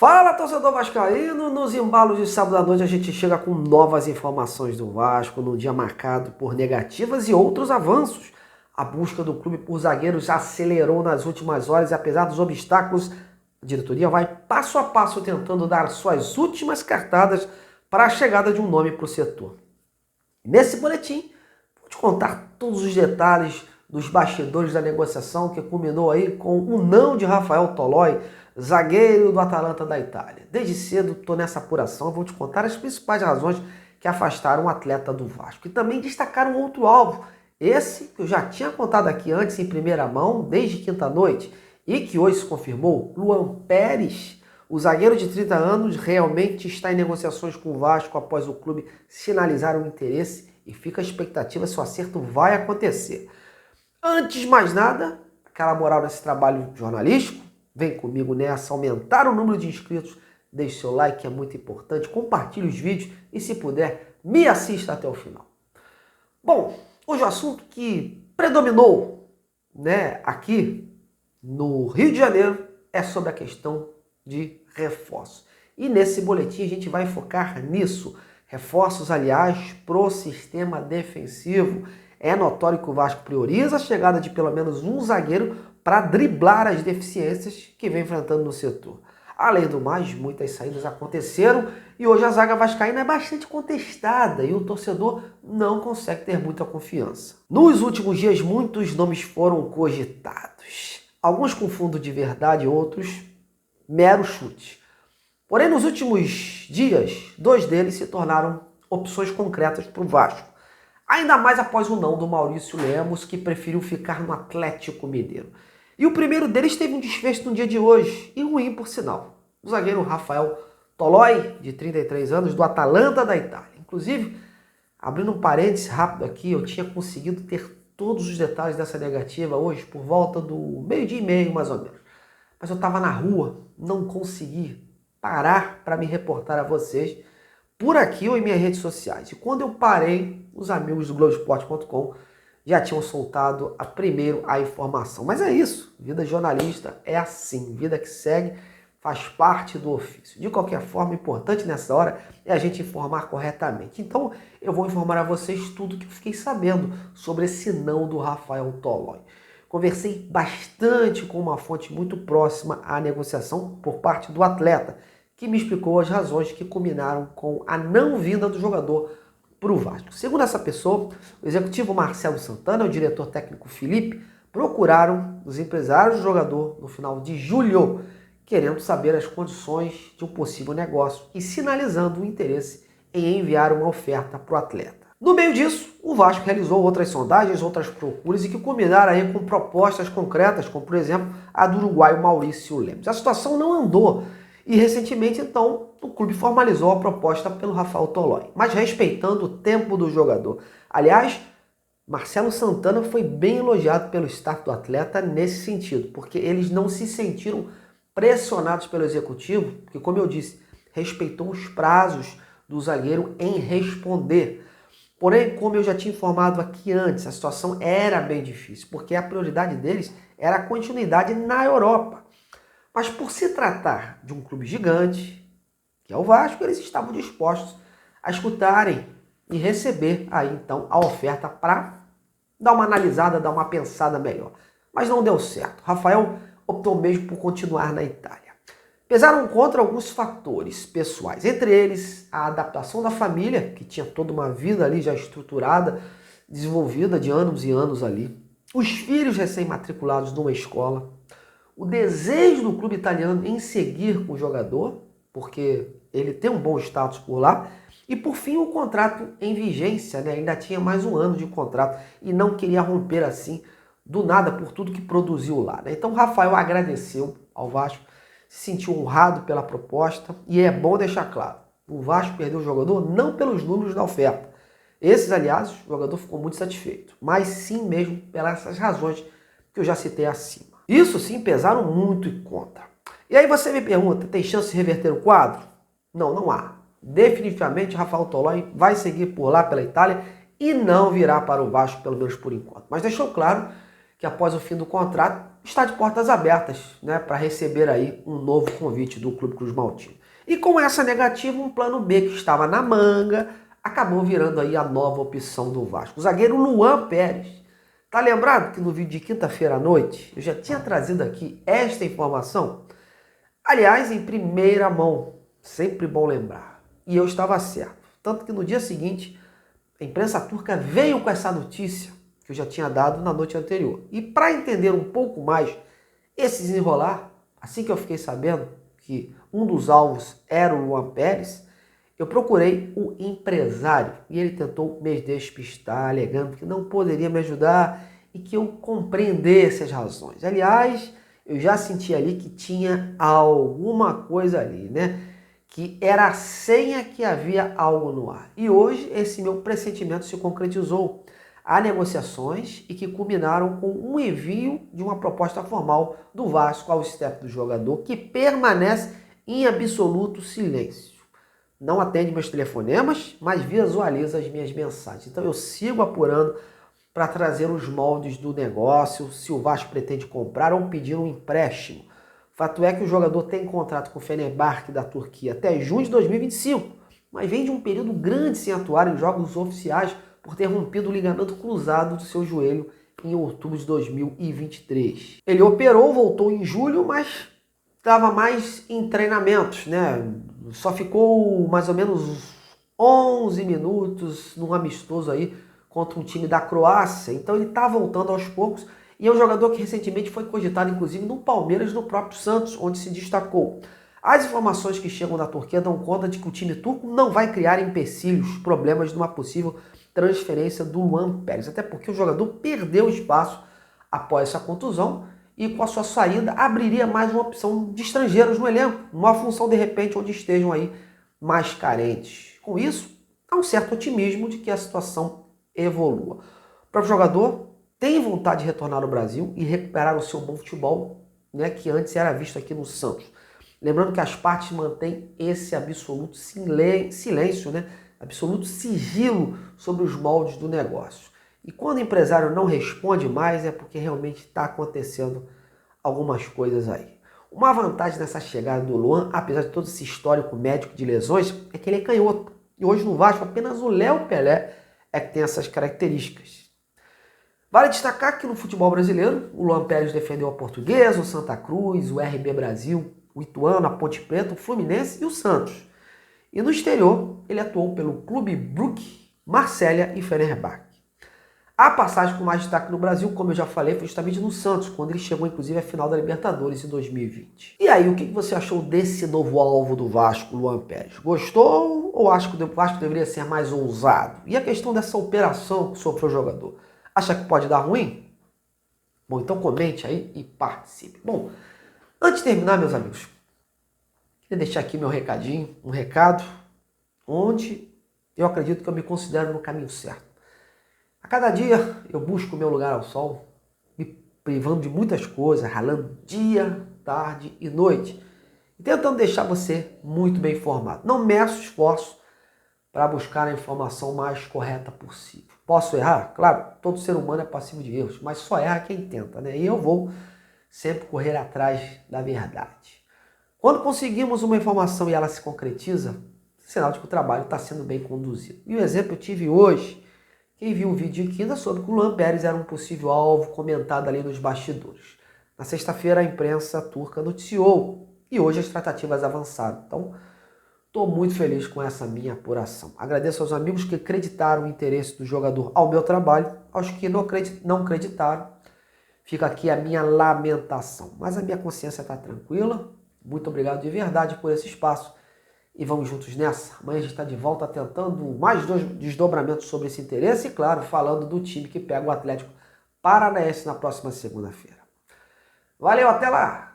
Fala, torcedor vascaíno! Nos embalos de sábado à noite a gente chega com novas informações do Vasco, num dia marcado por negativas e outros avanços. A busca do clube por zagueiros acelerou nas últimas horas e apesar dos obstáculos, a diretoria vai passo a passo tentando dar suas últimas cartadas para a chegada de um nome para o setor. Nesse boletim, vou te contar todos os detalhes dos bastidores da negociação que culminou aí com o não de Rafael Toloi, zagueiro do Atalanta da Itália. Desde cedo estou nessa apuração, vou te contar as principais razões que afastaram o atleta do Vasco. E também destacaram outro alvo, esse que eu já tinha contado aqui antes em primeira mão, desde quinta-noite, e que hoje se confirmou, Luan Pérez. O zagueiro de 30 anos realmente está em negociações com o Vasco após o clube sinalizar um interesse e fica a expectativa se o acerto vai acontecer. Antes de mais nada, aquela moral nesse trabalho jornalístico, vem comigo nessa, aumentar o número de inscritos, deixe seu like que é muito importante, compartilhe os vídeos e se puder, me assista até o final. Bom, hoje o assunto que predominou, aqui no Rio de Janeiro é sobre a questão de reforços. E nesse boletim a gente vai focar nisso. Reforços, aliás, pro sistema defensivo. É notório que o Vasco prioriza a chegada de pelo menos um zagueiro para driblar as deficiências que vem enfrentando no setor. Além do mais, muitas saídas aconteceram e hoje a zaga vascaína é bastante contestada e o torcedor não consegue ter muita confiança. Nos últimos dias, muitos nomes foram cogitados. Alguns com fundo de verdade, outros mero chute. Porém, nos últimos dias, 2 deles se tornaram opções concretas para o Vasco. Ainda mais após o não do Maurício Lemos, que preferiu ficar no Atlético Mineiro. E o primeiro deles teve um desfecho no dia de hoje, e ruim por sinal. O zagueiro Rafael Toloi, de 33 anos, do Atalanta da Itália. Inclusive, abrindo um parênteses rápido aqui, eu tinha conseguido ter todos os detalhes dessa negativa hoje por volta do 12:30, mais ou menos. Mas eu estava na rua, não consegui parar para me reportar a vocês por aqui ou em minhas redes sociais. E quando eu parei, os amigos do Globoesporte.com já tinham soltado primeiro a informação. Mas é isso, vida de jornalista é assim, vida que segue, faz parte do ofício. De qualquer forma, o importante nessa hora é a gente informar corretamente. Então, eu vou informar a vocês tudo que eu fiquei sabendo sobre esse não do Rafael Toloi. Conversei bastante com uma fonte muito próxima à negociação por parte do atleta, que me explicou as razões que culminaram com a não vinda do jogador para o Vasco. Segundo essa pessoa, o executivo Marcelo Santana e o diretor técnico Felipe procuraram os empresários do jogador no final de julho, querendo saber as condições de um possível negócio e sinalizando o interesse em enviar uma oferta para o atleta. No meio disso, o Vasco realizou outras sondagens, outras procuras e que culminaram aí com propostas concretas, como por exemplo a do uruguaio Maurício Lemos. A situação não andou e recentemente então o clube formalizou a proposta pelo Rafael Toloi, mas respeitando o tempo do jogador. Aliás, Marcelo Santana foi bem elogiado pelo staff do atleta nesse sentido, porque eles não se sentiram pressionados pelo executivo, que, como eu disse, respeitou os prazos do zagueiro em responder. Porém, como eu já tinha informado aqui antes, a situação era bem difícil, porque a prioridade deles era a continuidade na Europa. Mas por se tratar de um clube gigante, que é o Vasco, eles estavam dispostos a escutarem e receber aí então a oferta para dar uma analisada, dar uma pensada melhor. Mas não deu certo. Rafael optou mesmo por continuar na Itália. Pesaram contra alguns fatores pessoais, entre eles a adaptação da família, que tinha toda uma vida ali já estruturada, desenvolvida de anos e anos ali, os filhos recém-matriculados numa escola, o desejo do clube italiano em seguir com o jogador, porque ele tem um bom status por lá, e por fim o contrato em vigência, ainda tinha mais um ano de contrato e não queria romper assim do nada por tudo que produziu lá. Então o Rafael agradeceu ao Vasco, se sentiu honrado pela proposta e é bom deixar claro, o Vasco perdeu o jogador não pelos números da oferta. Esses, aliás, o jogador ficou muito satisfeito, mas sim mesmo pelas razões que eu já citei acima. Isso sim pesaram muito em conta. E aí você me pergunta, tem chance de reverter o quadro? Não, não há. Definitivamente Rafael Toloi vai seguir por lá pela Itália e não virá para o Vasco, pelo menos por enquanto. Mas deixou claro que após o fim do contrato, está de portas abertas, né, para receber aí um novo convite do Clube Cruz Maltino. E com essa negativa, um plano B que estava na manga acabou virando aí a nova opção do Vasco. O zagueiro Luan Pérez. Tá lembrado que no vídeo de quinta-feira à noite eu já tinha trazido aqui esta informação? Aliás, em primeira mão, sempre bom lembrar. E eu estava certo. Tanto que no dia seguinte, a imprensa turca veio com essa notícia que eu já tinha dado na noite anterior. E para entender um pouco mais esse desenrolar, assim que eu fiquei sabendo que um dos alvos era o Luan Pérez, eu procurei o empresário e ele tentou me despistar, alegando que não poderia me ajudar e que eu compreendesse as razões. Aliás, eu já senti ali que tinha alguma coisa ali, né? Que era a senha que havia algo no ar. E hoje esse meu pressentimento se concretizou. Há negociações e que culminaram com um envio de uma proposta formal do Vasco ao staff do jogador, que permanece em absoluto silêncio. Não atende meus telefonemas, mas visualiza as minhas mensagens. Então eu sigo apurando para trazer os moldes do negócio, se o Vasco pretende comprar ou pedir um empréstimo. Fato é que o jogador tem contrato com o Fenerbahçe da Turquia até junho de 2025, mas vem de um período grande sem atuar em jogos oficiais por ter rompido o ligamento cruzado do seu joelho em outubro de 2023. Ele operou, voltou em julho, mas estava mais em treinamentos, né? Só ficou mais ou menos 11 minutos num amistoso aí contra um time da Croácia. Então ele está voltando aos poucos e é um jogador que recentemente foi cogitado inclusive no Palmeiras, no próprio Santos, onde se destacou. As informações que chegam da Turquia dão conta de que o time turco não vai criar empecilhos, problemas numa possível transferência do Luan Pérez, até porque o jogador perdeu espaço após essa contusão e com a sua saída abriria mais uma opção de estrangeiros no elenco, uma função de repente onde estejam aí mais carentes. Com isso, há um certo otimismo de que a situação evolua. O próprio jogador tem vontade de retornar ao Brasil e recuperar o seu bom futebol, né, que antes era visto aqui no Santos. Lembrando que as partes mantêm esse absoluto silêncio, né, absoluto sigilo sobre os moldes do negócio. E quando o empresário não responde mais, é porque realmente está acontecendo algumas coisas aí. Uma vantagem nessa chegada do Luan, apesar de todo esse histórico médico de lesões, é que ele é canhoto. E hoje no Vasco, apenas o Léo Pelé é que tem essas características. Vale destacar que no futebol brasileiro, o Luan Pérez defendeu a Portuguesa, o Santa Cruz, o RB Brasil, o Ituano, a Ponte Preta, o Fluminense e o Santos. E no exterior, ele atuou pelo Clube Brugge, Marselha e Fenerbahçe. A passagem com mais destaque no Brasil, como eu já falei, foi justamente no Santos, quando ele chegou inclusive à final da Libertadores em 2020. E aí, o que você achou desse novo alvo do Vasco, Luan Pérez? Gostou ou acha que o Vasco deveria ser mais ousado? E a questão dessa operação que sofreu o jogador? Acha que pode dar ruim? Bom, então comente aí e participe. Bom, antes de terminar, meus amigos, queria deixar aqui meu recadinho, um recado onde eu acredito que eu me considero no caminho certo. A cada dia eu busco o meu lugar ao sol, me privando de muitas coisas, ralando dia, tarde e noite, e tentando deixar você muito bem informado. Não meço esforço para buscar a informação mais correta possível. Posso errar? Claro, todo ser humano é passivo de erros, mas só erra quem tenta, né? E eu vou sempre correr atrás da verdade. Quando conseguimos uma informação e ela se concretiza, sinal de que o trabalho está sendo bem conduzido. E o exemplo eu tive hoje. Quem viu o vídeo de quinta soube que o Luan Pérez era um possível alvo comentado ali nos bastidores. Na sexta-feira a imprensa turca noticiou e hoje as tratativas avançaram. Então, estou muito feliz com essa minha apuração. Agradeço aos amigos que acreditaram o interesse do jogador ao meu trabalho, aos que não acreditaram. Fica aqui a minha lamentação. Mas a minha consciência está tranquila. Muito obrigado de verdade por esse espaço. E vamos juntos nessa. Amanhã a gente está de volta tentando mais desdobramentos sobre esse interesse e, claro, falando do time que pega o Atlético Paranaense na próxima segunda-feira. Valeu, até lá!